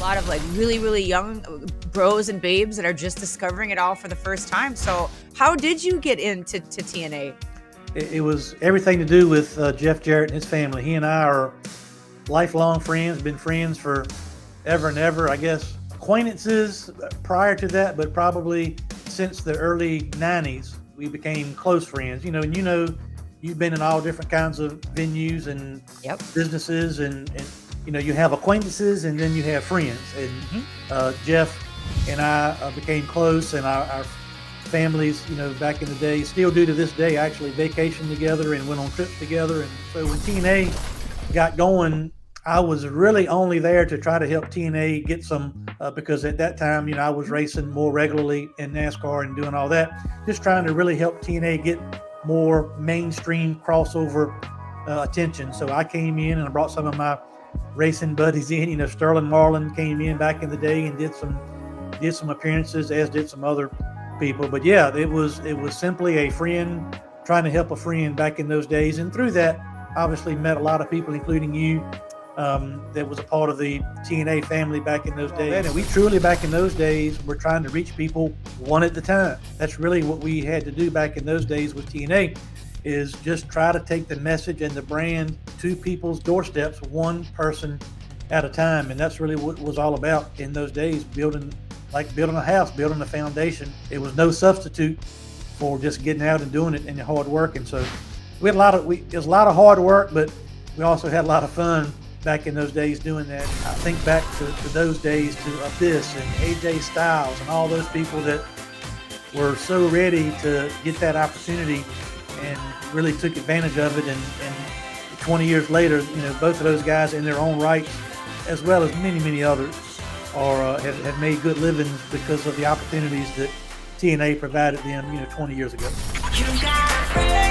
lot of like really, really young bros and babes that are just discovering it all for the first time. So how did you get into TNA? It was everything to do with Jeff Jarrett and his family. He and I are lifelong friends, been friends for ever and ever. I guess acquaintances prior to that, but probably since the early 90s, we became close friends. And you've been in all different kinds of venues and Yep. businesses, and you have acquaintances and then you have friends. And Jeff and I became close, and our families, back in the day, still do to this day, actually vacationed together and went on trips together. And so when TNA got going, I was really only there to try to help TNA get some, because at that time, I was racing more regularly in NASCAR and doing all that, just trying to really help TNA get more mainstream crossover attention. So I came in and I brought some of my racing buddies in. Sterling Marlin came in back in the day and did some appearances, as did some other people. But yeah, it was simply a friend trying to help a friend back in those days. And through that, obviously met a lot of people, including you, that was a part of the TNA family back in those days. And we truly, back in those days, were trying to reach people one at a time. That's really what we had to do back in those days with TNA, is just try to take the message and the brand to people's doorsteps, one person at a time. And that's really what it was all about in those days, building a house, building a foundation. It was no substitute for just getting out and doing it and the hard work. And so we had it was a lot of hard work, but we also had a lot of fun back in those days doing that. I think back to those days, to Abyss and AJ Styles and all those people that were so ready to get that opportunity and really took advantage of it. And 20 years later, both of those guys in their own rights, as well as many, many others, have made good livings because of the opportunities that TNA provided them, 20 years ago. You got